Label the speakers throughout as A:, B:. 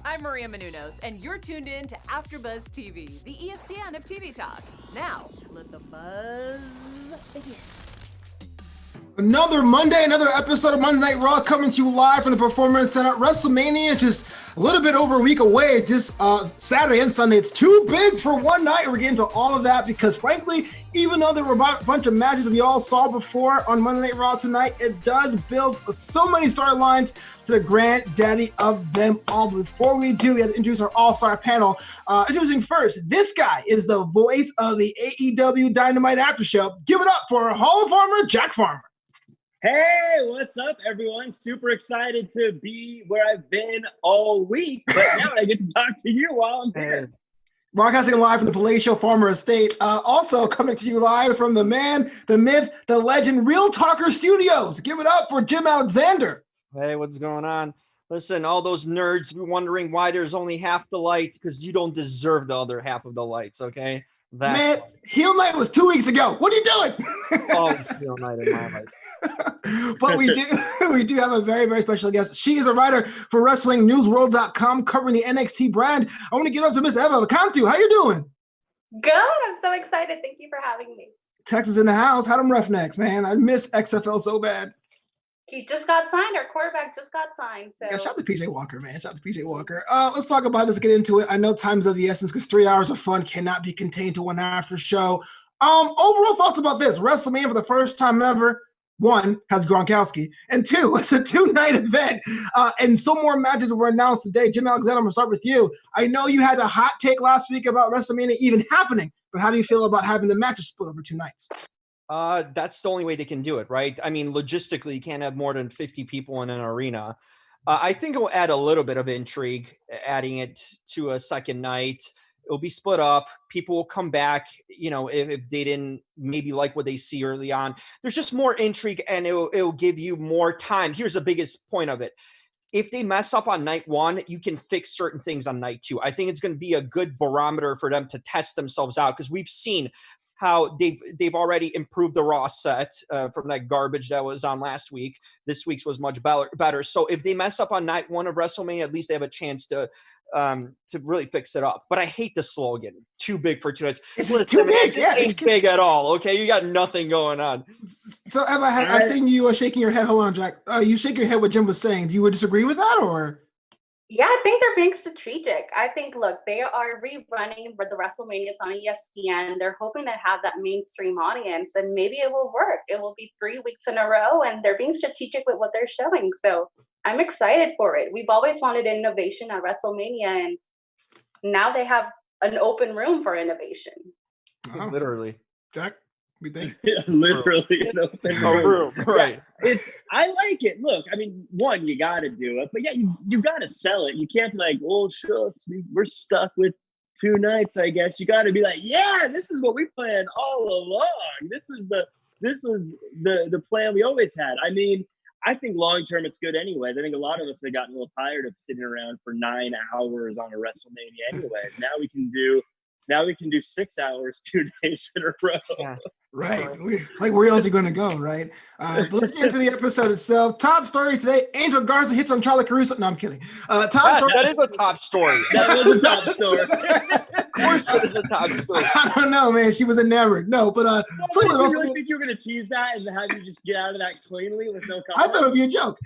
A: I'm Maria Menounos, and you're tuned in to AfterBuzz TV, the ESPN of TV talk. Now, let the buzz begin.
B: Another Monday, another episode of Monday Night Raw coming to you live from the Performance Center. WrestleMania just a little bit over a week away. Just Saturday and Sunday. It's too big for one night. We're getting to all of that because, frankly, even though there were a bunch of matches we all saw before on Monday Night Raw tonight, it does build so many storylines to the granddaddy of them all. Before we do, we have to introduce our all-star panel. Introducing first, this guy is the voice of the AEW Dynamite After Show. Give it up for Hall of Famer Jack Farmer.
C: Hey, what's up, everyone? Super excited to be where I've been all week, but now I get to talk to you while I'm here.
B: Broadcasting live from the Palatial Farmer Estate. Also coming to you live from the man, the myth, the legend, Real Talker Studios. Give it up for Jim Alexander.
D: Hey, what's going on? Listen, all those nerds wondering why there's only half the light, because you don't deserve the other half of the lights, okay?
B: Man, Heel Night was 2 weeks ago. What are you doing?
D: Oh, Heel Night in my life.
B: But we do have a very, very special guest. She is a writer for WrestlingNewsWorld.com covering the NXT brand. I want to get up to Miss Eva Cantu. How you doing?
E: Good. I'm so excited. Thank you for having me.
B: Texas in the house. How them Roughnecks, man? I miss XFL so bad.
E: He just got signed. Our quarterback just got signed. So.
B: Yeah, shout out to PJ Walker, man. Shout out to PJ Walker. Let's talk about this. Get into it. I know time's of the essence because 3 hours of fun cannot be contained to 1 after show. Overall thoughts about this WrestleMania for the first time ever. One, has Gronkowski, and two, it's a 2-night event, and so more matches were announced today. Jim Alexander, I'm going to start with you. I know you had a hot take last week about WrestleMania even happening, but how do you feel about having the matches split over 2 nights?
D: That's the only way they can do it, right? I mean, logistically, you can't have more than 50 people in an arena. I think it will add a little bit of intrigue, adding it to a second night. It'll be split up. People will come back, you know, if they didn't maybe like what they see early on. There's just more intrigue, and it'll give you more time. Here's the biggest point of it. If they mess up on night 1, you can fix certain things on night 2. I think it's going to be a good barometer for them to test themselves out, because we've seen how they've already improved the Raw set from that garbage that was on last week. This week's was much better. So if they mess up on night 1 of WrestleMania, at least they have a chance to really fix it up. But I hate the slogan, too big for 2 nights.
B: It's too big.
D: Yeah, it ain't big at all, okay? You got nothing going on.
B: So, Eva, I've seen you shaking your head. Hold on, Jack. You shake your head what Jim was saying. Do you disagree with that, or?
E: Yeah, I think they're being strategic. I think, look, they are rerunning the WrestleManias on ESPN. They're hoping to have that mainstream audience, and maybe it will work. It will be 3 weeks in a row, and they're being strategic with what they're showing. So I'm excited for it. We've always wanted innovation at WrestleMania, and now they have an open room for innovation.
B: Oh.
D: Literally.
B: Jack, we think?
C: Yeah, literally an open
D: room. Right.
C: Yeah, I like it. Look, I mean, one, you got to do it, but yeah, you got to sell it. You can't be like, oh, shucks, we're stuck with 2 nights, I guess. You got to be like, yeah, this is what we planned all along. This was the plan we always had. I mean, I think long-term it's good anyway. I think a lot of us have gotten a little tired of sitting around for 9 hours on a WrestleMania anyway. Now we can do 6 hours, 2 days in a row.
B: Yeah. Right. Like, where else are you going to go, right? But let's get into the episode itself. Top story today, Angel Garza hits on Charlie Caruso. No, I'm kidding. Top story.
D: That is a top story.
C: That was a top story.
D: Of course that is a top story.
B: I don't know, man. She was enamored. No, but
C: I really think you were going to tease that and have you just get out of that cleanly with no comment?
B: I thought it would be a joke.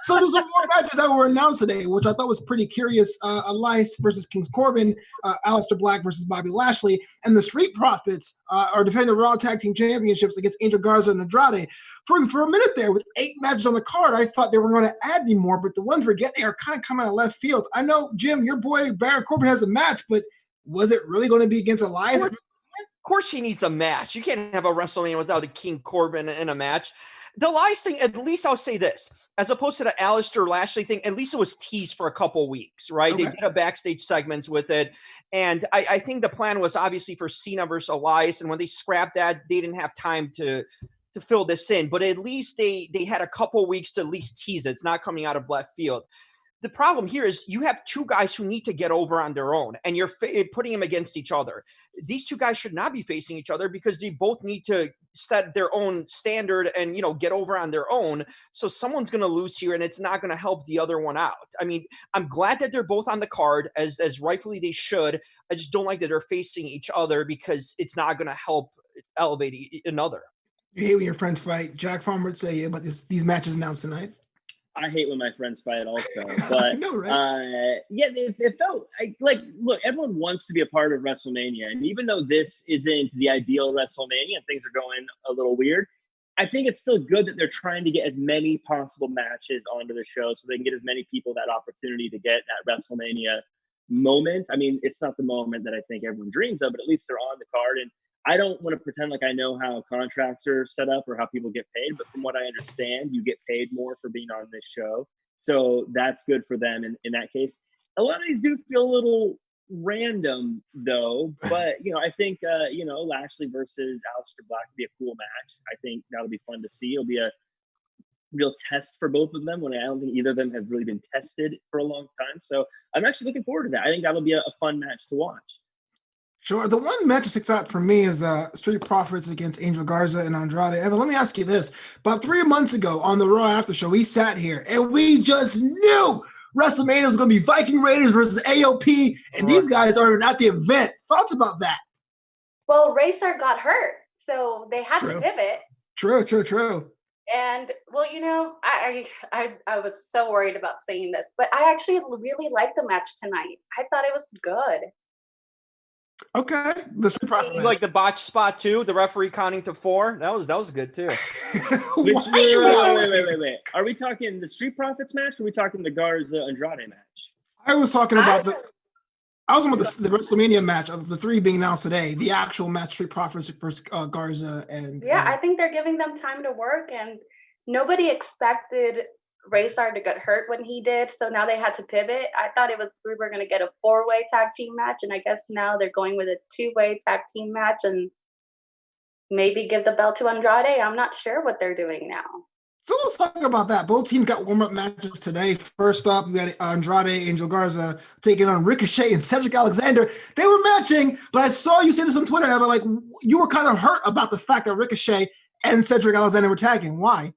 B: So there's some more matches that were announced today, which I thought was pretty curious. Elias versus Kings Corbin, Aleister Black versus Bobby Lashley, and the Street Profits are defending the Raw Tag Team Championships against Angel Garza and Andrade. For a minute there, with 8 matches on the card, I thought they were going to add any more, but the ones we're getting are kind of coming out of left field. I know, Jim, your boy Baron Corbin has a match, but was it really going to be against Elias?
D: Of course he needs a match. You can't have a WrestleMania without a King Corbin in a match. The Elias thing, at least I'll say this, as opposed to the Aleister Lashley thing, at least it was teased for a couple weeks, right? Okay. They did a backstage segments with it. And I think the plan was obviously for Cena versus Elias. And when they scrapped that, they didn't have time to fill this in. But at least they had a couple weeks to at least tease it. It's not coming out of left field. the problem here is you have two guys who need to get over on their own, and you're putting them against each other. These two guys should not be facing each other because they both need to set their own standard and, get over on their own. So someone's going to lose here, and it's not going to help the other one out. I mean, I'm glad that they're both on the card as rightfully they should. I just don't like that they're facing each other because it's not going to help elevate another.
B: You hate when your friends fight. Jack Farmer would say about these matches announced tonight.
C: I hate when my friends fight also, but
B: I know, right?
C: it felt like, look, everyone wants to be a part of WrestleMania. And even though this isn't the ideal WrestleMania and things are going a little weird, I think it's still good that they're trying to get as many possible matches onto the show so they can get as many people that opportunity to get that WrestleMania moment. I mean, it's not the moment that I think everyone dreams of, but at least they're on the card. And I don't want to pretend like I know how contracts are set up or how people get paid, but from what I understand, you get paid more for being on this show. So that's good for them in that case. A lot of these do feel a little random though, but I think Lashley versus Aleister Black would be a cool match. I think that'll be fun to see. It'll be a real test for both of them when I don't think either of them have really been tested for a long time. So I'm actually looking forward to that. I think that'll be a fun match to watch.
B: Sure. The one match that sticks out for me is Street Profits against Angel Garza and Andrade. Evan, let me ask you this. About 3 months ago on the Raw After Show, we sat here and we just knew WrestleMania was going to be Viking Raiders versus AOP, and these guys are at the event. Thoughts about that?
E: Well, Racer got hurt, so they had to pivot.
B: True.
E: And, well, I was so worried about saying this, but I actually really liked the match tonight. I thought it was good.
B: Okay, the Street Profits.
D: You like the botch spot too? The referee counting to 4. That was good too.
C: Wait. Are we talking the Street Profits match? Or are we talking the Garza Andrade match?
B: I was talking about the WrestleMania match of the 3 being announced today. The actual match, Street Profits versus Garza and.
E: Yeah, I think they're giving them time to work, and nobody expected Racer to get hurt when he did, so now they had to pivot. I thought we were going to get a 4-way tag team match, and I guess now they're going with a 2-way tag team match and maybe give the belt to Andrade. I'm not sure what they're doing now.
B: So let's talk about that. Both teams got warm-up matches today. First up, we got Andrade, Angel Garza taking on Ricochet and Cedric Alexander. They were matching, but I saw you say this on Twitter, Evan, like you were kind of hurt about the fact that Ricochet and Cedric Alexander were tagging. Why?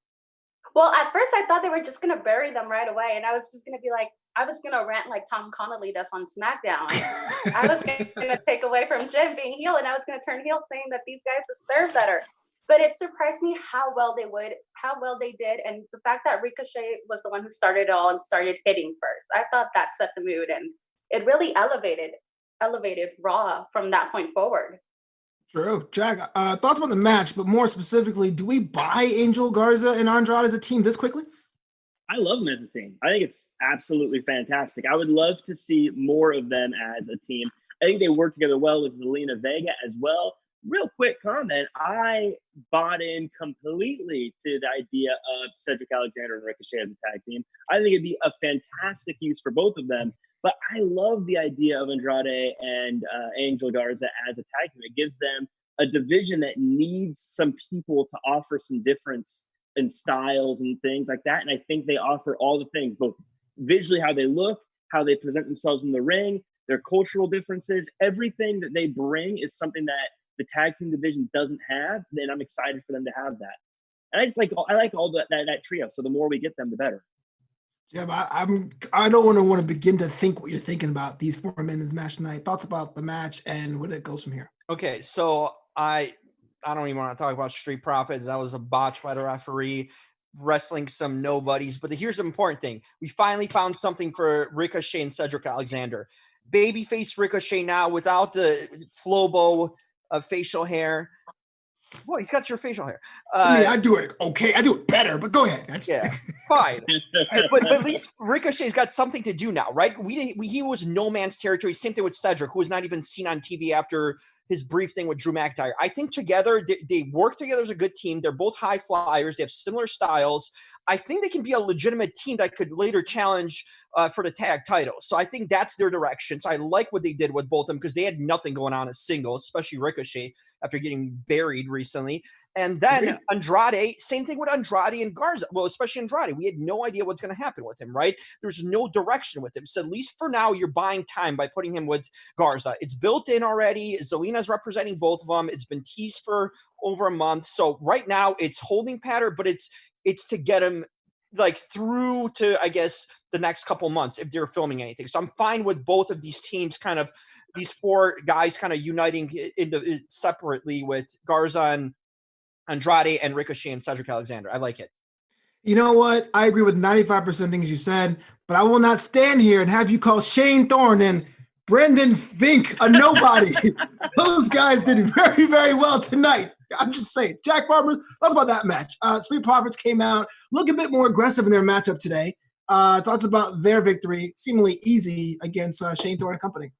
E: Well, at first I thought they were just going to bury them right away. And I was just going to be like, I was going to rant like Tom Connolly does on SmackDown. I was going to take away from Jim being heel, and I was going to turn heel saying that these guys deserve better. But it surprised me how well they did. And the fact that Ricochet was the one who started it all and started hitting first. I thought that set the mood, and it really elevated Raw from that point forward.
B: True. Jack, thoughts about the match, but more specifically, do we buy Angel Garza and Andrade as a team this quickly?
C: I love them as a team. I think it's absolutely fantastic. I would love to see more of them as a team. I think they work together well with Zelina Vega as well. Real quick comment, I bought in completely to the idea of Cedric Alexander and Ricochet as a tag team. I think it'd be a fantastic use for both of them. But I love the idea of Andrade and Angel Garza as a tag team. It gives them a division that needs some people to offer some difference in styles and things like that. And I think they offer all the things, both visually, how they look, how they present themselves in the ring, their cultural differences, everything that they bring is something that the tag team division doesn't have. Then I'm excited for them to have that. And I like all that trio. So the more we get them, the better.
B: Yeah, but I don't want to begin to think what you're thinking about these 4 men in this match tonight. Thoughts about the match and where it goes from here.
D: Okay, so I don't even want to talk about Street Profits. That was a botch by the referee, wrestling some nobodies. But here's the important thing. We finally found something for Ricochet and Cedric Alexander. Babyface Ricochet now without the Flobo facial hair. Well, he's got your facial hair.
B: I do it okay. I do it better, but go ahead.
D: Yeah, fine. but at least Ricochet's got something to do now, right? He was no man's territory. Same thing with Cedric, who was not even seen on TV after his brief thing with Drew McIntyre. I think together, they work together as a good team. They're both high flyers. They have similar styles. I think they can be a legitimate team that could later challenge for the tag titles. So I think that's their direction. So I like what they did with both of them because they had nothing going on as singles, especially Ricochet after getting buried recently. And then Andrade, same thing with Andrade and Garza. Well, especially Andrade. We had no idea what's going to happen with him, right? There's no direction with him. So at least for now, you're buying time by putting him with Garza. It's built in already. Zelina's representing both of them. It's been teased for over a month. So right now, it's holding pattern, but it's to get him like through to, I guess, the next couple months if they're filming anything. So I'm fine with both of these teams kind of, these four guys kind of uniting separately with Garza and Andrade and Ricochet and Cedric Alexander. I like it.
B: You know what? I agree with 95% of things you said, but I will not stand here and have you call Shane Thorne and Brendan Fink a nobody. Those guys did very, very well tonight. I'm just saying. Jack Farmer, thoughts about that match. Street Profits came out, look a bit more aggressive in their matchup today. Thoughts about their victory, seemingly easy against Shane Thorne and company.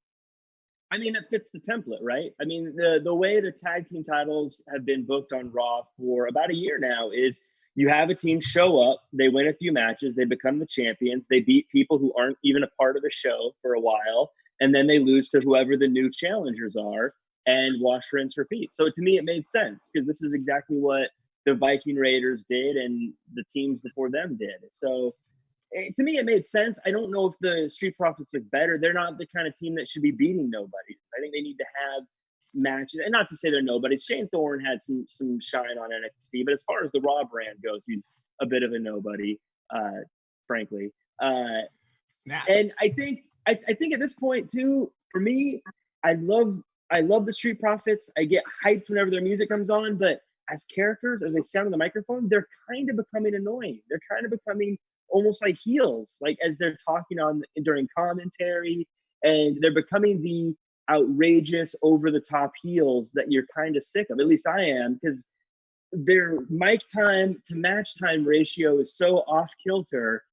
C: I mean, it fits the template, right? I mean, the way the tag team titles have been booked on Raw for about a year now is you have a team show up, they win a few matches, they become the champions, they beat people who aren't even a part of the show for a while, and then they lose to whoever the new challengers are and wash, rinse, repeat. So to me, it made sense because this is exactly what the Viking Raiders did and the teams before them did. So to me, it made sense. I don't know if the Street Profits look better. They're not the kind of team that should be beating nobodies. I think they need to have matches, and not to say they're nobodies. Shane Thorne had some shine on NXT, but as far as the Raw brand goes, he's a bit of a nobody, frankly. And I think at this point too, for me, I love the Street Profits. I get hyped whenever their music comes on, but as characters, as they sound on the microphone, they're kind of becoming annoying. They're kind of becoming almost like heels, like as they're talking on during commentary, and they're becoming the outrageous, over-the-top heels that you're kind of sick of. At least I am, because their mic time to match time ratio is so off kilter,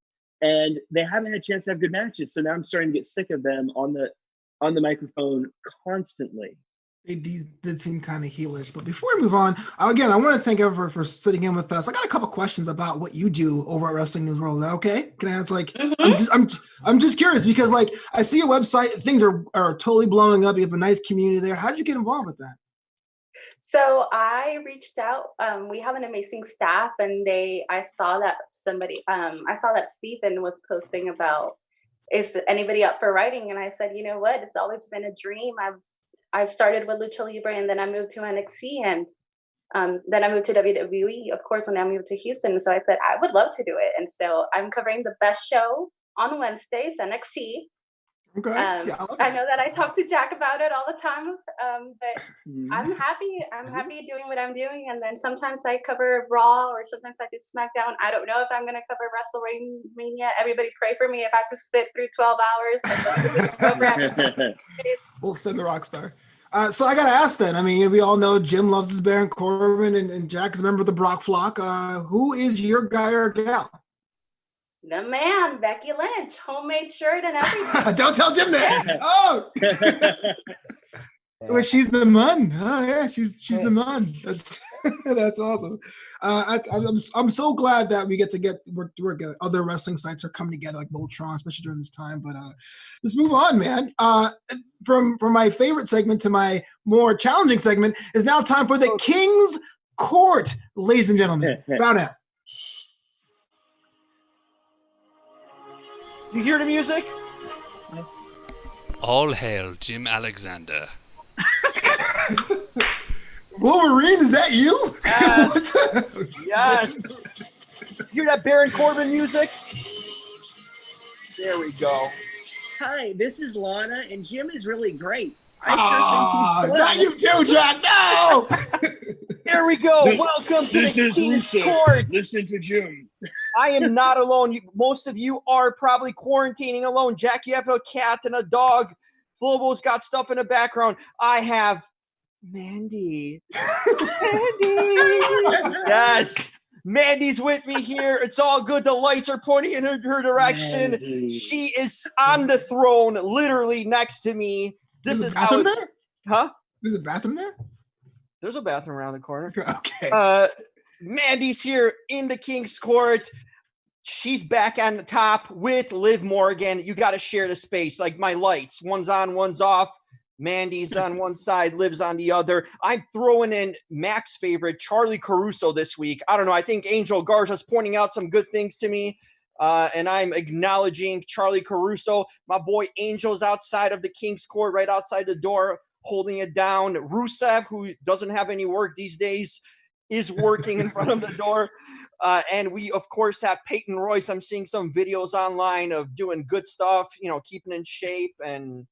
C: and they haven't had a chance to have good matches. So now I'm starting to get sick of them on the microphone constantly.
B: They did seem kind of heelish. But before we move on, again, I want to thank everyone for sitting in with us. I got a couple questions about what you do over at Wrestling News World. Is that okay? Can I ask? I'm just curious because I see your website. Things are totally blowing up. You have a nice community there. How did you get involved with that?
E: So I reached out. We have an amazing staff, and I saw that Stephen was posting about, is anybody up for writing? And I said, you know what? It's always been a dream. I started with Lucha Libre, and then I moved to NXT, and then I moved to WWE, of course, when I moved to Houston. So I said, I would love to do it. And so I'm covering the best show on Wednesdays, NXT.
B: Okay.
E: I know that I talk to Jack about it all the time, but I'm happy. I'm happy doing what I'm doing. And then sometimes I cover Raw, or sometimes I do SmackDown. I don't know if I'm going to cover Wrestlemania. Everybody pray for me if I have to sit through 12 hours.
B: We'll send the rock star. So I got to ask then. I mean, we all know Jim loves his Baron Corbin, and Jack is a member of the Brock flock. Who is your guy or gal?
E: The man, Becky Lynch, homemade shirt and everything.
B: Don't tell Jim that. Oh, well, she's the man. Oh yeah, she's the man. That's awesome. I'm so glad that we get to work. Other wrestling sites are coming together, like Voltron, especially during this time. But let's move on, man. From my favorite segment to my more challenging segment is now time for the King's Court, ladies and gentlemen. Bow down.
D: You hear the music?
F: All hail Jim Alexander.
B: Wolverine, is that you?
D: Yes. Yes. You hear that Baron Corbin music? There we go.
C: Hi, this is Lana, and Jim is really great.
B: Not you too, Jack. No.
D: There we go. Welcome to the King's Court.
C: Listen to Jim.
D: I am not alone. Most of you are probably quarantining alone. Jack, you have a cat and a dog. Flobo's got stuff in the background. I have Mandy. Yes. Mandy's with me here. It's all good. The lights are pointing in her direction. Mandy. She is on the throne, literally next to me. This is how
B: there?
D: Huh?
B: There's a bathroom there?
D: There's a bathroom around the corner.
B: Okay.
D: Mandy's here in the King's Court. She's back on the top with Liv Morgan. You got to share the space. Like my lights. One's on, one's off. Mandy's on one side, Liv's on the other. I'm throwing in Mac's favorite, Charlie Caruso, this week. I don't know. I think Angel Garza's pointing out some good things to me, and I'm acknowledging Charlie Caruso. My boy Angel's outside of the King's Court, right outside the door, holding it down. Rusev, who doesn't have any work these days, is working in front of the door. And we, of course, have Peyton Royce. I'm seeing some videos online of doing good stuff, keeping in shape and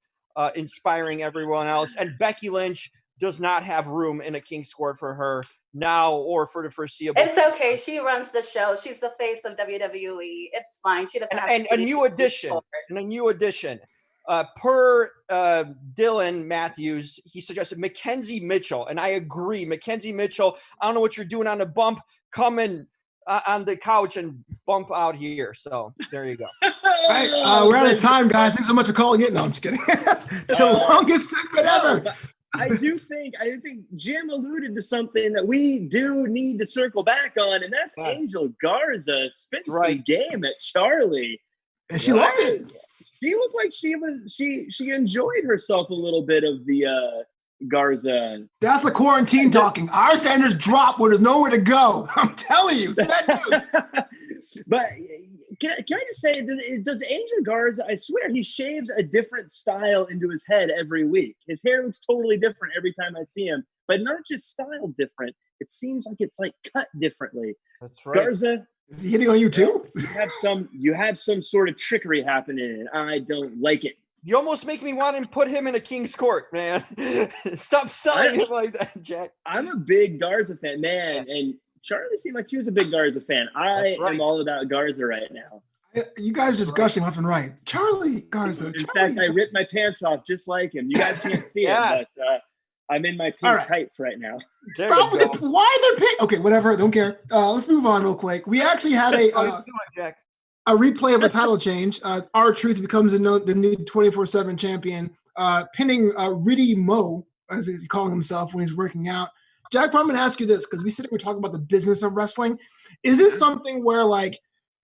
D: inspiring everyone else. And Becky Lynch does not have room in a King's Court for her now or for the foreseeable.
E: It's okay. She runs the show. She's the face of WWE. It's fine. She doesn't have
D: and a new addition. Per Dylan Matthews, he suggested Mackenzie Mitchell, and I agree. Mackenzie Mitchell, I don't know what you're doing on the bump. Come in on the couch and bump out here. So there you go.
B: All right, we're out of time, guys. Thanks so much for calling in. No, I'm just kidding. The longest segment ever.
C: I do think Jim alluded to something that we do need to circle back on, and that's Angel Garza spent some game at Charlie.
B: And she loved it.
C: She looked like she enjoyed herself a little bit of the Garza.
B: That's the quarantine talking. Our standards drop when there's nowhere to go. I'm telling you, it's bad news.
C: But can I just say, does Angel Garza, I swear he shaves a different style into his head every week. His hair looks totally different every time I see him, but not just style different. It seems like it's like cut differently.
D: That's right.
C: Garza,
B: is he hitting on you too?
C: You have some sort of trickery happening, and I don't like it.
D: You almost make me want to put him in a King's Court, man. Stop selling him like that, Jack.
C: I'm a big Garza fan, man, and Charlie seemed like she was a big Garza fan. I am all about Garza right now.
B: You guys just gushing left and right. Charlie Garza.
C: In fact, I ripped my pants off just like him. You guys can't see it, but I'm in my pink tights right now.
B: Stop with it. Why they're pink? Okay, whatever. Don't care. Let's move on real quick. We actually had a replay of a title change. R-Truth becomes the new 24/7 champion, pinning Riddy Mo, as he's calling himself when he's working out. Jack, I'm going to ask you this, because we sit here and talk about the business of wrestling. Is this something where, like,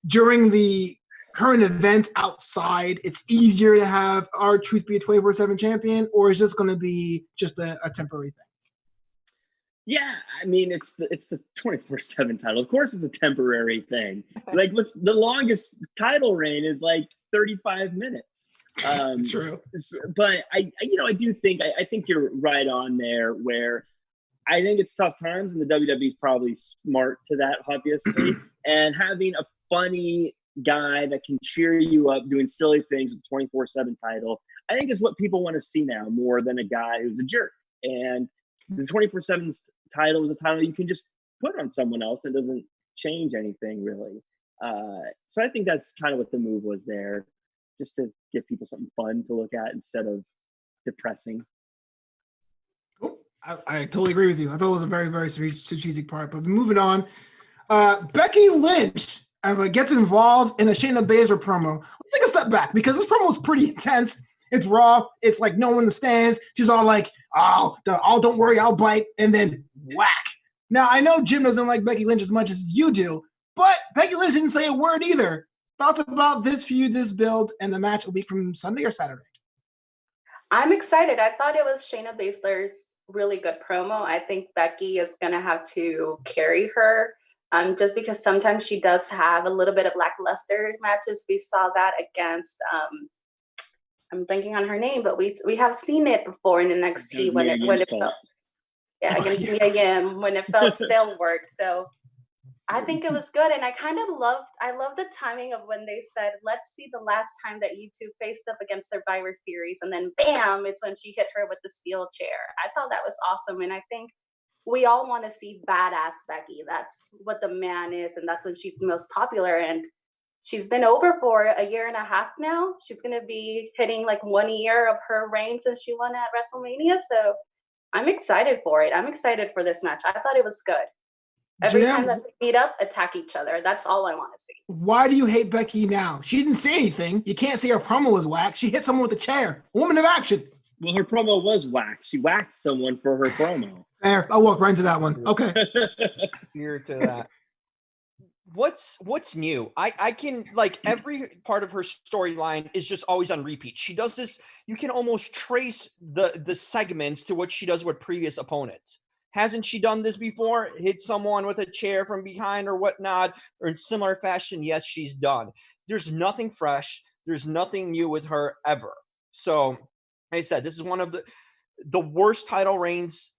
B: during the current events outside, it's easier to have R-Truth be a 24/7 champion, or is this going to be just a temporary thing?
C: Yeah, I mean, it's the 24/7 title. Of course, it's a temporary thing. Like, the longest title reign is like 35 minutes.
B: True.
C: But I do think I think you're right on there. Where I think it's tough times, and the WWE is probably smart to that, obviously. And having a funny guy that can cheer you up doing silly things with the 24/7 title, I think is what people want to see now more than a guy who's a jerk. And the 24/7 title is a title you can just put on someone else. It doesn't change anything really. So I think that's kind of what the move was there, just to give people something fun to look at instead of depressing.
B: I totally agree with you. I thought it was a very, very strategic part. But moving on, Becky Lynch gets involved in a Shayna Baszler promo. Let's take a step back, because this promo was pretty intense. It's raw. It's like no one understands. She's all like, don't worry, I'll bite. And then whack. Now, I know Jim doesn't like Becky Lynch as much as you do, but Becky Lynch didn't say a word either. Thoughts about this feud, this build, and the match will be from Sunday or Saturday?
E: I'm excited. I thought it was Shayna Baszler's really good promo. I think Becky is going to have to carry her just because sometimes she does have a little bit of lackluster matches. We saw that against I'm blanking on her name, but we have seen it before in NXT when it felt against Mia Yim when it felt still work. So I think it was good, and I love the timing of when they said, let's see the last time that you two faced up against Survivor Series, and then bam, it's when she hit her with the steel chair. I thought that was awesome, and I think we all want to see badass Becky. That's what the man is, and that's when she's most popular, and she's been over for a year and a half now. She's going to be hitting like 1 year of her reign since she won at WrestleMania, so I'm excited for it. I'm excited for this match. I thought it was good. Every time that they meet up, attack each other. That's all I want to see.
B: Why do you hate Becky now? She didn't say anything. You can't say her promo was whack. She hit someone with a chair. Woman of action.
C: Well, her promo was whack. She whacked someone for her promo.
B: Fair. I'll walk right into that one. Okay.
D: Here to that. what's new? I can, like, every part of her storyline is just always on repeat. She does this, you can almost trace the segments to what she does with previous opponents. Hasn't she done this before? Hit someone with a chair from behind or whatnot, or in similar fashion? Yes, she's done. There's nothing fresh. There's nothing new with her ever. So, like I said, this is one of the worst title reigns,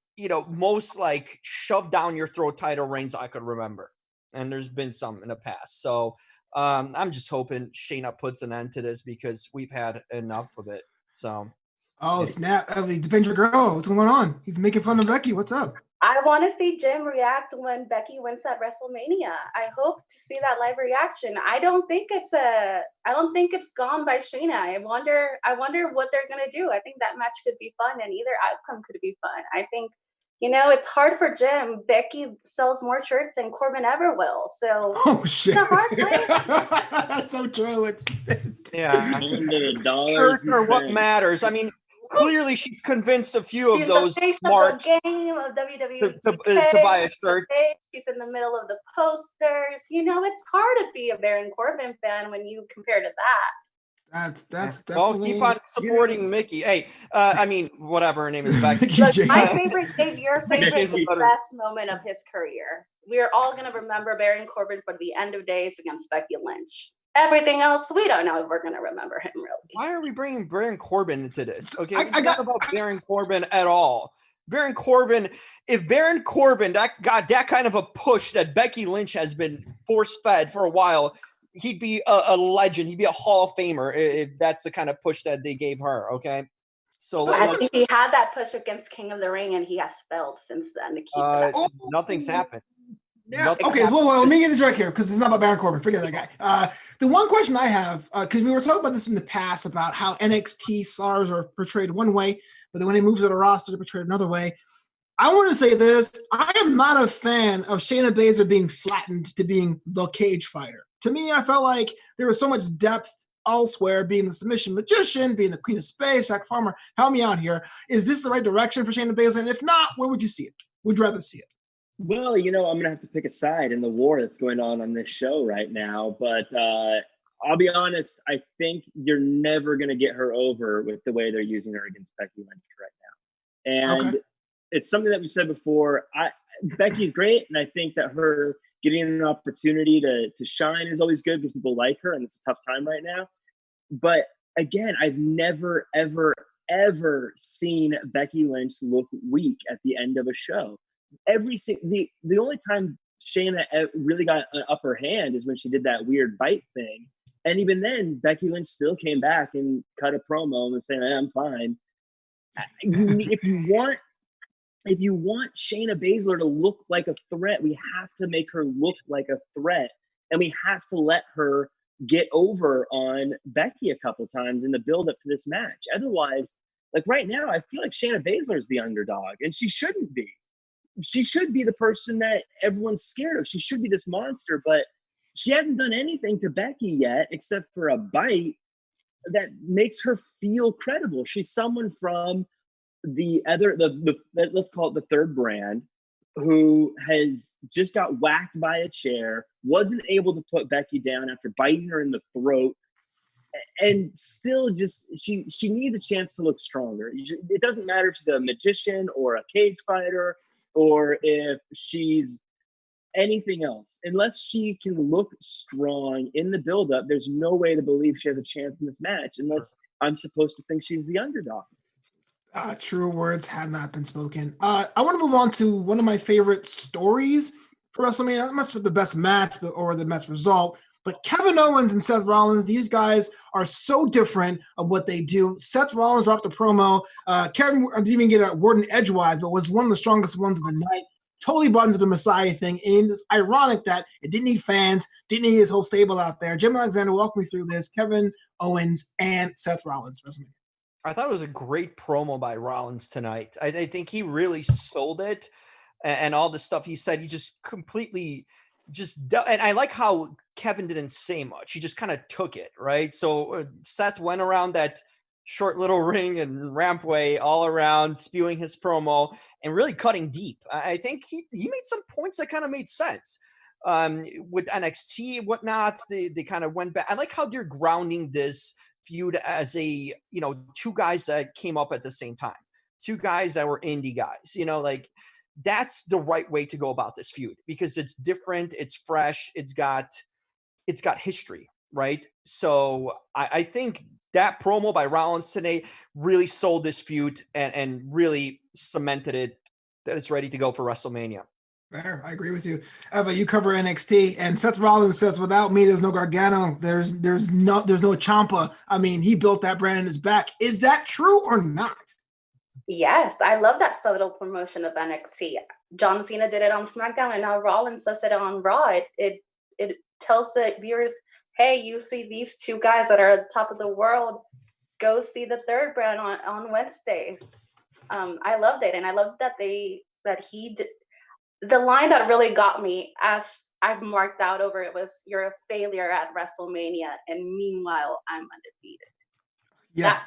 D: most like shoved down your throat title reigns I could remember. And there's been some in the past. So I'm just hoping Shayna puts an end to this because we've had enough of it. So.
B: Oh, snap. Defend your girl. What's going on? He's making fun of Becky. What's up?
E: I want to see Jim react when Becky wins at WrestleMania. I hope to see that live reaction. I don't think it's gone by Shayna. I wonder what they're gonna do. I think that match could be fun, and either outcome could be fun. I think, it's hard for Jim. Becky sells more shirts than Corbin ever will. So
B: oh shit,
E: it's a hard place.
B: That's so true. It's
D: shirts are what matters. I mean, clearly she's convinced a few of those marks
E: of the game of WWE
D: to buy a shirt.
E: She's in the middle of the posters. It's hard to be a Baron Corbin fan when you compare to that.
B: That's definitely.
D: Well, keep on supporting Mickey. Hey, I mean, whatever her name is, Becky.
E: Look, my favorite, Dave, your favorite is the best moment of his career. We're all gonna remember Baron Corbin for the end of days against Becky Lynch. Everything else, we don't know if we're going to remember him, really.
D: Why are we bringing Baron Corbin into this? Okay, I got about Baron Corbin at all. Baron Corbin, if Baron Corbin got that kind of a push that Becky Lynch has been force-fed for a while, he'd be a legend. He'd be a Hall of Famer if that's the kind of push that they gave her, okay? So
E: I think he had that push against King of the Ring, and he has failed since then to keep it.
D: Nothing's happened.
B: Yeah. Okay. Well, let me interject here because it's not about Baron Corbin. Forget that guy. The one question I have, because we were talking about this in the past about how NXT stars are portrayed one way, but then when they move to the roster, they're portrayed another way. I want to say this: I am not a fan of Shayna Baszler being flattened to being the cage fighter. To me, I felt like there was so much depth elsewhere, being the submission magician, being the Queen of Space, Jack Farmer. Help me out here. Is this the right direction for Shayna Baszler? And if not, where would you see it? Would you rather see it?
C: Well, I'm going to have to pick a side in the war that's going on this show right now. But I'll be honest, I think you're never going to get her over with the way they're using her against Becky Lynch right now. And it's something that we said before. Becky's great, and I think that her getting an opportunity to shine is always good because people like her, and it's a tough time right now. But again, I've never, ever, ever seen Becky Lynch look weak at the end of a show. The only time Shayna really got an upper hand is when she did that weird bite thing, and even then Becky Lynch still came back and cut a promo and was saying, "I'm fine." If you want Shayna Baszler to look like a threat, we have to make her look like a threat, and we have to let her get over on Becky a couple times in the build up to this match. Otherwise, like right now, I feel like Shayna Baszler is the underdog, and she shouldn't be. She should be the person that everyone's scared of. She should be this monster, but she hasn't done anything to Becky yet except for a bite that makes her feel credible. She's someone from the let's call it the third brand, who has just got whacked by a chair, wasn't able to put Becky down after biting her in the throat, and still just she needs a chance to look stronger. It doesn't matter if she's a magician or a cage fighter or if she's anything else. Unless she can look strong in the buildup, there's no way to believe she has a chance in this match unless I'm supposed to think she's the underdog.
B: True words have not been spoken. I want to move on to one of my favorite stories for WrestleMania. Not much for the best match or the best result, but Kevin Owens and Seth Rollins, these guys are so different of what they do. Seth Rollins dropped a promo. Kevin didn't even get a word in edgewise, but was one of the strongest ones of the night. Totally bought into the Messiah thing. And it's ironic that it didn't need fans, didn't need his whole stable out there. Jim Alexander, walk me through this. Kevin Owens and Seth Rollins, WrestleMania.
D: I thought it was a great promo by Rollins tonight. I think he really sold it, and all the stuff he said, he just completely and I like how Kevin didn't say much. He just kind of took it, right? So Seth went around that short little ring and rampway all around, spewing his promo and really cutting deep. I think he made some points that kind of made sense. with NXT and whatnot. They kind of went back. I like how they're grounding this feud as a, two guys that came up at the same time, two guys that were indie guys, like that's the right way to go about this feud because it's different, it's fresh, it's got history, right? So I think that promo by Rollins today really sold this feud and really cemented it that it's ready to go for WrestleMania.
B: Fair. I agree with you. Eva, you cover NXT, and Seth Rollins says, "Without me, there's no Gargano. There's no Ciampa. I mean, he built that brand in his back." Is that true or not?
E: Yes, I love that subtle promotion of NXT. John Cena did it on SmackDown, and now Rollins does it on Raw. It tells the viewers, "Hey, you see these two guys that are at the top of the world. Go see the third brand on Wednesdays." I loved it, and I loved that he did. The line that really got me, as I've marked out over it, was, "You're a failure at WrestleMania, and meanwhile, I'm undefeated."
B: Yeah,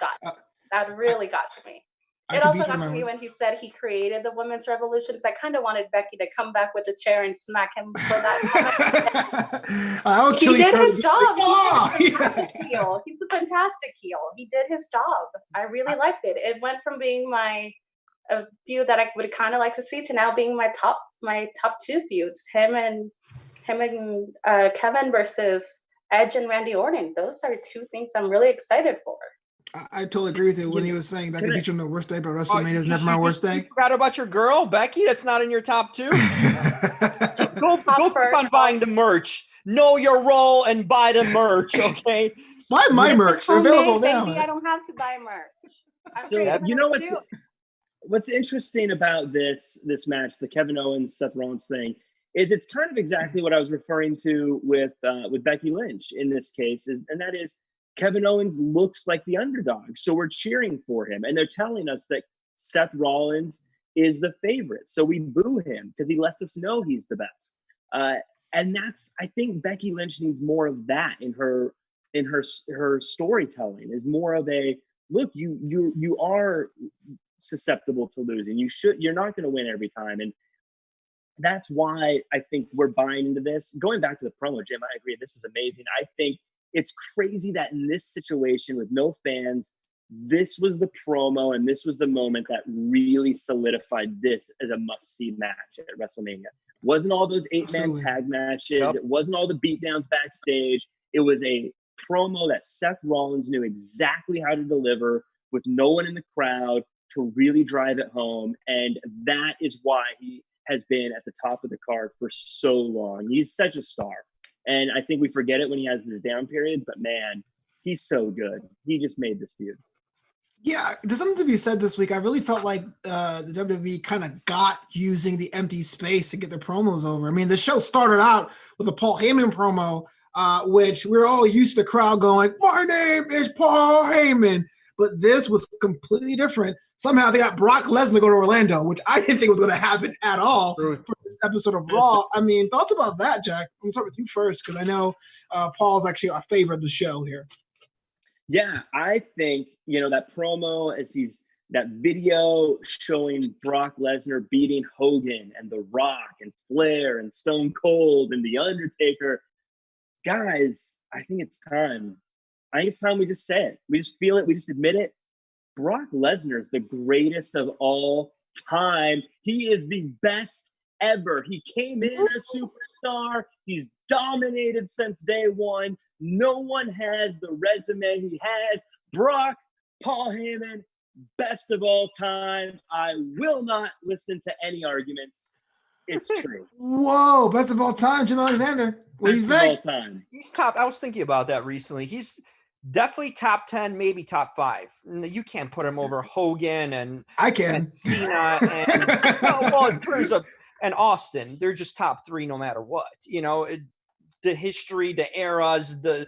E: that really got to me. It also got to me when he said he created the women's revolutions. I kind of wanted Becky to come back with a chair and smack him for that. He did his job. He's a fantastic heel. He did his job. I really liked it. It went from being a feud that I would kind of like to see to now being my top two feuds. Him and Kevin versus Edge and Randy Orton. Those are two things I'm really excited for.
B: I totally agree with you when he was saying that could beat you on the worst day, but WrestleMania is never my worst day.
D: You forgot about your girl, Becky? That's not in your top two? Go keep on buying the merch. Know your role and buy the merch, okay?
B: Buy my merch. They're available now.
E: Baby, I don't have to buy merch.
C: So, you know what's interesting about this match, the Kevin Owens Seth Rollins thing, is it's kind of exactly what I was referring to with Becky Lynch in this case, and that is Kevin Owens looks like the underdog, so we're cheering for him, and they're telling us that Seth Rollins is the favorite, so we boo him because he lets us know he's the best, and I think Becky Lynch needs more of that in her storytelling. Is more of a look, you are susceptible to losing. You're not going to win every time, and that's why I think we're buying into this. Going back to the promo, Jim, I agree. This was amazing. I think it's crazy that in this situation with no fans, this was the promo and this was the moment that really solidified this as a must-see match at WrestleMania. It wasn't all those 8-man tag matches. Yep. It wasn't all the beatdowns backstage. It was a promo that Seth Rollins knew exactly how to deliver with no one in the crowd to really drive it home. And that is why he has been at the top of the card for so long. He's such a star. And I think we forget it when he has this down period, but man, he's so good. He just made this feud.
B: Yeah, there's something to be said this week. I really felt like the WWE kind of got using the empty space to get their promos over. I mean, the show started out with a Paul Heyman promo, which we're all used to crowd going, "My name is Paul Heyman." But this was completely different. Somehow they got Brock Lesnar to go to Orlando, which I didn't think was going to happen at all for this episode of Raw. I mean, thoughts about that, Jack? I'm going to start with you first because I know Paul's actually our favorite of the show here.
C: Yeah, I think, that promo that video showing Brock Lesnar beating Hogan and The Rock and Flair and Stone Cold and The Undertaker. Guys, I think it's time. I think it's time we just say it. We just feel it. We just admit it. Brock Lesnar is the greatest of all time. He is the best ever. He came in a superstar. He's dominated since day one. No one has the resume he has. Brock, Paul Heyman, best of all time. I will not listen to any arguments. It's true.
B: Whoa, best of all time, Jim Alexander. What do you think?
C: Best of all time.
D: He's top. I was thinking about that recently. He's definitely top 10, maybe top 5. You can't put him over Hogan and
B: I can.
D: And Cena and well, in terms of and Austin. They're just top 3 no matter what. The history, the eras, the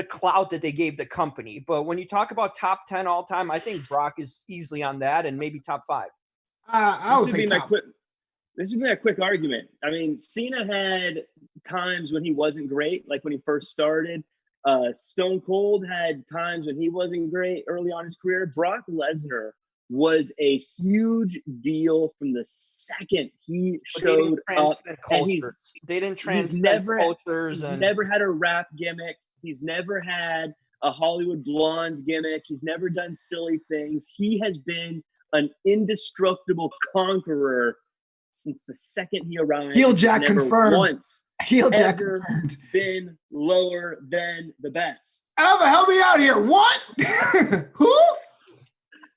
D: clout that they gave the company. But when you talk about top 10 all time, I think Brock is easily on that and maybe top 5.
B: I would say top.
C: This would be a quick argument. I mean, Cena had times when he wasn't great, like when he first started. Stone Cold had times when he wasn't great early on in his career. Brock Lesnar was a huge deal from the second he
D: But they didn't
C: showed up.
D: transcend
C: And
D: cultures. They didn't
C: he's
D: transcend cultures.
C: he's
D: And
C: never had a rap gimmick. He's never had a Hollywood blonde gimmick. He's never done silly things. He has been an indestructible conqueror since the second he arrived.
B: Heel Jack
C: Never
B: confirmed.
C: once
B: Heel Jack
C: ever
B: confirmed.
C: been lower than the best.
B: Alva, help me out here. What? Who?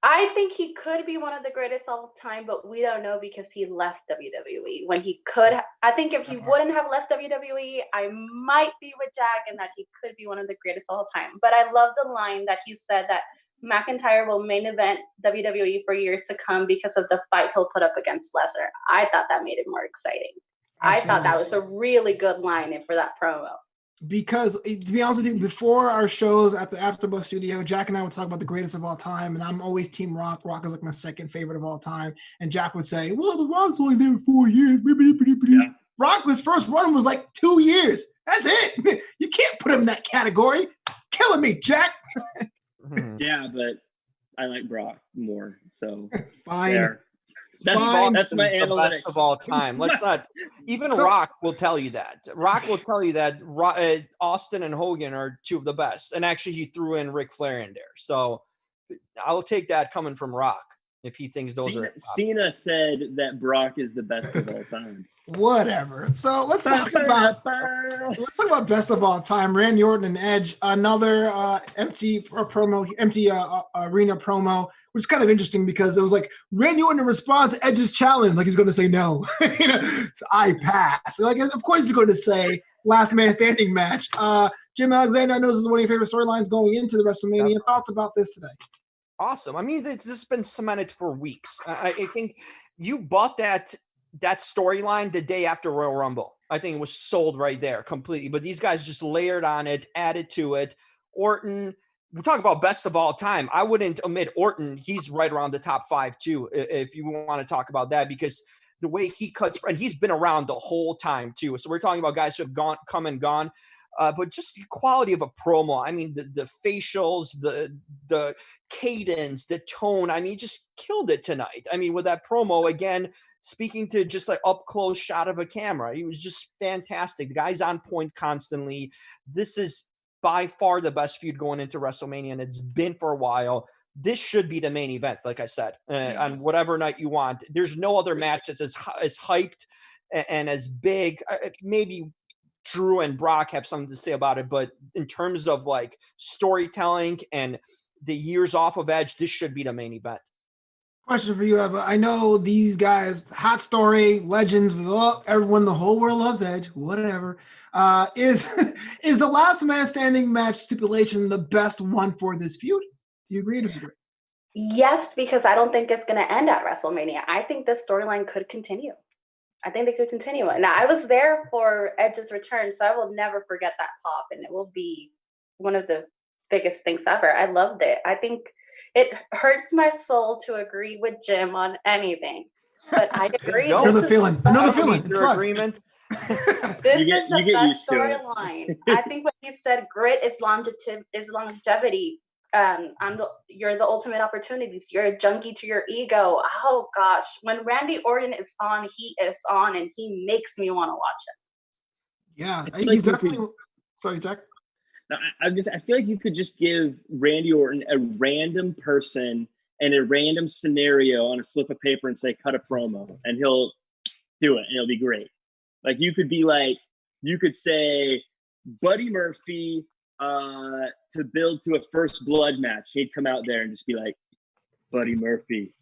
E: I think he could be one of the greatest of all time, but we don't know because he left WWE when he could. I think if he wouldn't have left WWE, I might be with Jack and that he could be one of the greatest of all time. But I love the line that he said that McIntyre will main event WWE for years to come because of the fight he'll put up against Lesnar. I thought that made it more exciting.
B: Absolutely.
E: I thought that was a really good line for that promo.
B: Because to be honest with you, before our shows at the AfterBuzz studio, Jack and I would talk about the greatest of all time, and I'm always Team Rock. Rock is like my second favorite of all time. And Jack would say, "Well, the Rock's only there 4 years." Yeah. Rock, his first run was like 2 years. That's it. You can't put him in that category. Killing me, Jack.
C: Yeah, but I like Brock more. So
B: fine.
C: There. That's my analytics.
D: Best of all time. Let's not. Even Rock will tell you that. Rock will tell you that Austin and Hogan are two of the best. And actually, he threw in Ric Flair in there. So I'll take that coming from Rock if he thinks those are.
C: Cena said that Brock is the best of all time.
B: Whatever. So let's talk about best of all time. Randy Orton and Edge. Another empty arena promo, which is kind of interesting because it was like Randy Orton in response to Edge's challenge, like he's going to say no. So I pass. So like, of course he's going to say last man standing match. Jim Alexander, I know this is one of your favorite storylines going into the WrestleMania. Thoughts about this today?
D: Awesome. I mean, it's just been cemented for weeks. I think you bought that storyline the day after Royal Rumble. I think it was sold right there completely. But these guys just layered on it, added to it. Orton, we talk about best of all time. I wouldn't omit Orton. He's right around the top 5 too, if you want to talk about that, because the way he cuts, and he's been around the whole time too. So we're talking about guys who have come and gone. But just the quality of a promo. I mean, the facials, the cadence, the tone. I mean, he just killed it tonight. I mean, with that promo, again, speaking to just like up close shot of a camera. He was just fantastic. The guy's on point constantly. This is by far the best feud going into WrestleMania, and it's been for a while. This should be the main event, like I said, on whatever night you want. There's no other match that's as hyped and as big. Maybe Drew and Brock have something to say about it, but in terms of like storytelling and the years off of Edge, this should be the main event.
B: Question for you, Eva. I know these guys, hot story, legends, everyone, the whole world loves Edge, whatever. Is the last man standing match stipulation the best one for this feud? Do you agree or disagree?
E: Yes, because I don't think it's going to end at WrestleMania. I think this storyline could continue. I think they could continue it. Now, I was there for Edge's return, so I will never forget that pop, and it will be one of the biggest things ever. I loved it. I think it hurts my soul to agree with Jim on anything, but I agree.
B: I know the feeling.
D: Your agreement.
E: This is the best storyline. I think when he said grit is longevity. You're the ultimate opportunities. You're a junkie to your ego. Oh gosh, when Randy Orton is on, he is on, and he makes me want to watch him.
B: Yeah, he's definitely. Sorry, Jack.
C: No, I feel like you could just give Randy Orton a random person and a random scenario on a slip of paper and say, cut a promo, and he'll do it, and it'll be great. Like you could say Buddy Murphy to build to a first blood match. He'd come out there and just be like, Buddy Murphy.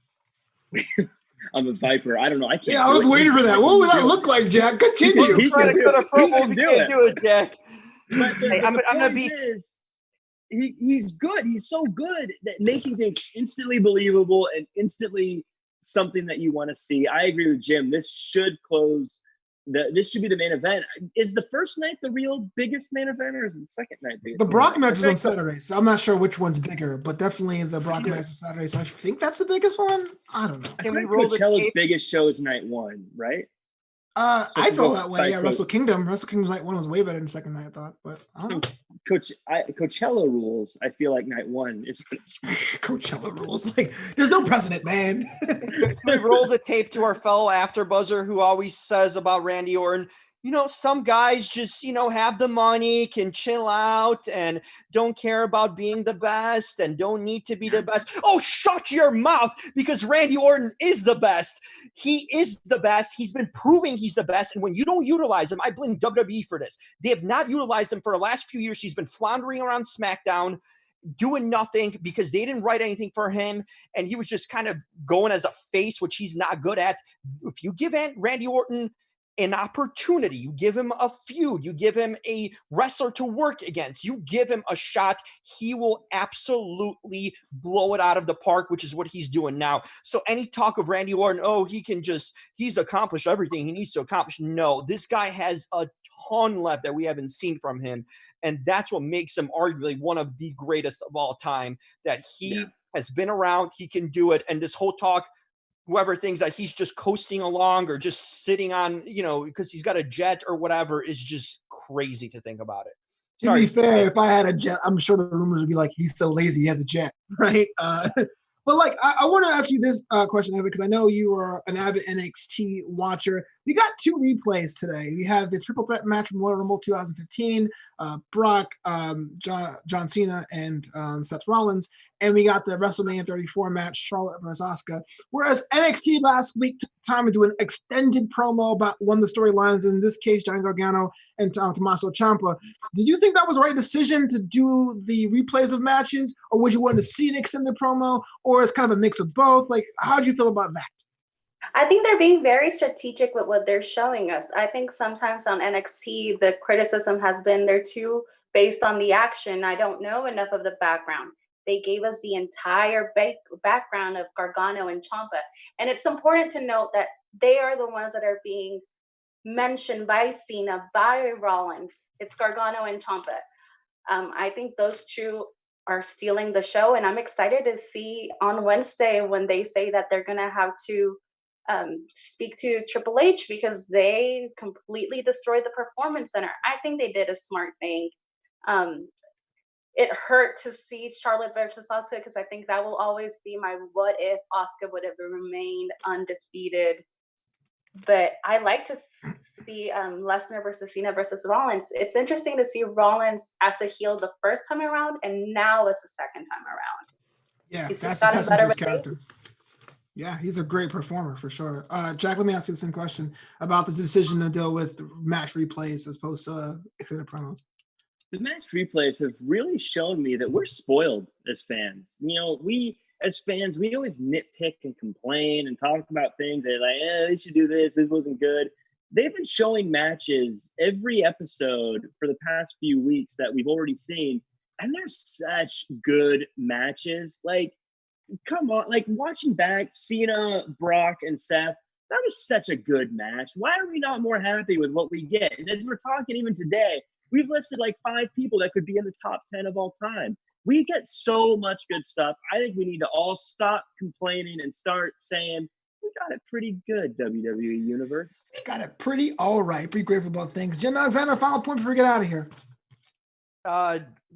C: I'm a Viper. I don't know. I can't.
B: Yeah, I was waiting for that. What would that look like, Jack? Continue.
D: He can do it, Jack.
C: But I'm gonna be. He's good. He's so good at making things instantly believable and instantly something that you want to see. I agree with Jim. This should close. This should be the main event. Is the first night the real biggest main event, or is the second night biggest?
B: The Brock match is on Saturday, so I'm not sure which one's bigger, but definitely the Brock match is Saturday. So I think that's the biggest one. I don't know.
C: Can we roll Coachella's biggest show is night one, right?
B: I feel that way. Yeah, Wrestle Kingdom's night 1 was way better than second night, I thought. But I don't know.
C: Coachella rules. I feel like night 1 is
B: Coachella rules. Like, there's no precedent, man.
D: We roll the tape to our fellow AfterBuzzer who always says about Randy Orton, some guys just, have the money, can chill out and don't care about being the best and don't need to be the best. Oh, shut your mouth, because Randy Orton is the best. He is the best. He's been proving he's the best. And when you don't utilize him, I blame WWE for this. They have not utilized him for the last few years. He's been floundering around SmackDown, doing nothing because they didn't write anything for him. And he was just kind of going as a face, which he's not good at. If you give Randy Orton an opportunity, you give him a feud, you give him a wrestler to work against, you give him a shot, he will absolutely blow it out of the park, which is what he's doing now. So any talk of Randy Orton, he's accomplished everything he needs to accomplish. No, this guy has a ton left that we haven't seen from him. And that's what makes him arguably one of the greatest of all time, that he has been around, he can do it. And this whole talk, whoever thinks that he's just coasting along or just sitting on, because he's got a jet or whatever, is just crazy to think about it.
B: To be fair, if I had a jet, I'm sure the rumors would be like, he's so lazy, he has a jet, right? But like, I want to ask you this question, Evan, because I know you are an avid NXT watcher. We got 2 replays today. We have the triple threat match from Royal Rumble 2015, Brock, John Cena, and Seth Rollins. And we got the WrestleMania 34 match, Charlotte versus Asuka. Whereas NXT last week took time to do an extended promo about one of the storylines, in this case, Johnny Gargano and Tommaso Ciampa. Did you think that was the right decision to do the replays of matches, or would you want to see an extended promo, or it's kind of a mix of both? Like, how do you feel about that?
E: I think they're being very strategic with what they're showing us. I think sometimes on NXT, the criticism has been they're too based on the action. I don't know enough of the background. They gave us the entire background of Gargano and Ciampa. And it's important to note that they are the ones that are being mentioned by Cena, by Rollins. It's Gargano and Ciampa. I think those two are stealing the show. And I'm excited to see on Wednesday when they say that they're going to have to speak to Triple H because they completely destroyed the Performance Center. I think they did a smart thing. It hurt to see Charlotte versus Asuka because I think that will always be my what if Asuka would have remained undefeated. But I like to see Lesnar versus Cena versus Rollins. It's interesting to see Rollins as a heel the first time around and now as the second time around.
B: Yeah, that's a testament to his character. Yeah, he's a great performer for sure. Jack, let me ask you the same question about the decision to deal with match replays as opposed to extended promos.
C: The match replays have really shown me that we're spoiled as fans. We as fans, we always nitpick and complain and talk about things. They're like, they should do this. This wasn't good. They've been showing matches every episode for the past few weeks that we've already seen. And they're such good matches. Like, come on. Like, watching back Cena, Brock, and Seth, that was such a good match. Why are we not more happy with what we get? And as we're talking even today, we've listed like 5 people that could be in the top 10 of all time. We get so much good stuff. I think we need to all stop complaining and start saying, we got it pretty good, WWE Universe.
B: We got it pretty all right. Pretty grateful about things. Jim Alexander, final point before we get out of here.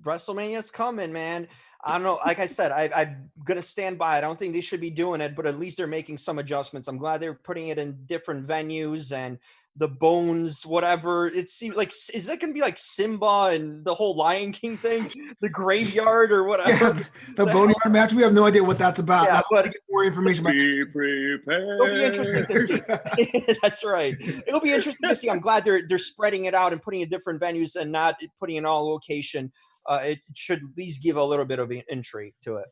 D: WrestleMania's coming, man. I don't know. Like I said, I'm going to stand by. I don't think they should be doing it, but at least they're making some adjustments. I'm glad they're putting it in different venues and the bones, whatever. It seems like, is that going to be like Simba and the whole Lion King thing, the graveyard or whatever?
B: Yeah, the Boneyard match. We have no idea what that's about.
D: Yeah, but
B: get more information.
C: Be prepared.
D: It'll be interesting to see. That's right. It'll be interesting to see. I'm glad they're spreading it out and putting it in different venues and not putting it in all location. It should at least give a little bit of intrigue to it.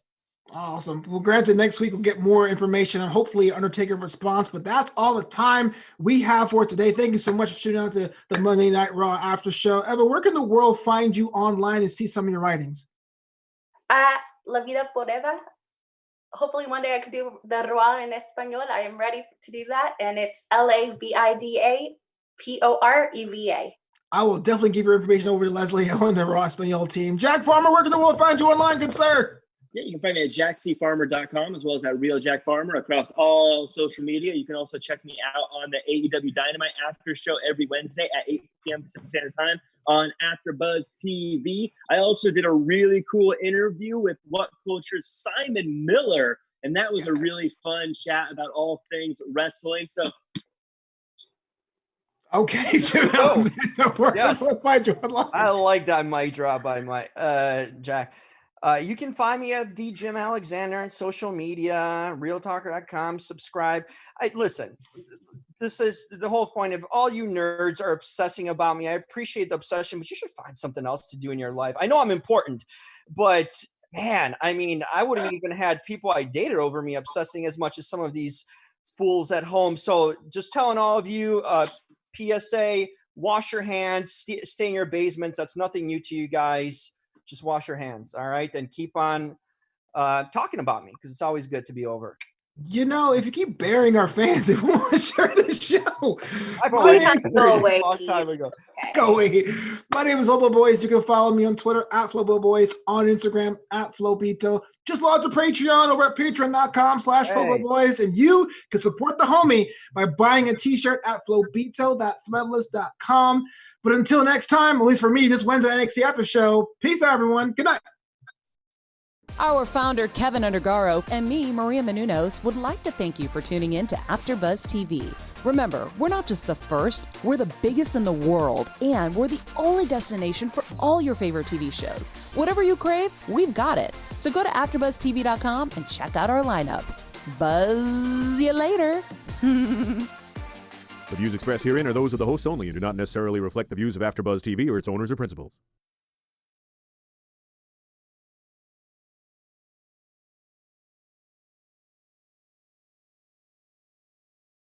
B: Awesome. Well, granted, next week we'll get more information and hopefully Undertaker response, but that's all the time we have for today. Thank you so much for tuning out to the Monday Night Raw after show. Eva, where can the world find you online and see some of your writings?
E: La Vida Forever. Hopefully one day I could do the Raw in Espanol. I am ready to do that. And it's LAVIDA POREVA.
B: I will definitely give your information over to Leslie on the Raw Espanol team. Jack Farmer, where can the world find you online, good sir?
C: Yeah, you can find me at jackcfarmer.com as well as at Real Jack Farmer across all social media. You can also check me out on the AEW Dynamite After Show every Wednesday at 8 p.m. Pacific Standard Time on AfterBuzz TV. I also did a really cool interview with What Culture's Simon Miller, and that was a really fun chat about all things wrestling. So,
B: okay, Jim
D: Oh,
B: Alexander,
D: yes. I
B: I
D: like that mic drop by Jack. You can find me at the Jim Alexander on social media, realtalker.com. Subscribe. Listen, this is the whole point of all you nerds are obsessing about me. I appreciate the obsession, but you should find something else to do in your life. I know I'm important, but man, I mean, I wouldn't even had people I dated over me obsessing as much as some of these fools at home. So just telling all of you, PSA, wash your hands, stay in your basements. That's nothing new to you guys. Just wash your hands, all right? And keep on talking about me because it's always good to be over.
B: You know, if you keep burying our fans, they won't share the show.
E: Go away.
D: Long time ago.
B: Go away. My name is Flobo Boyce. You can follow me on Twitter at Flobo Boyce, on Instagram at Flobito. Just log to Patreon over at patreon.com/Flobo Boyce. And you can support the homie by buying a t-shirt at Flobito.threadless.com. But until next time, at least for me, this Wednesday NXT After Show. Peace out, everyone. Good night.
A: Our founder, Keven Undergaro, and me, Maria Menounos, would like to thank you for tuning in to AfterBuzz TV. Remember, we're not just the first, we're the biggest in the world, and we're the only destination for all your favorite TV shows. Whatever you crave, we've got it. So go to AfterBuzzTV.com and check out our lineup. Buzz you later.
G: The views expressed herein are those of the hosts only and do not necessarily reflect the views of AfterBuzz TV or its owners or principals.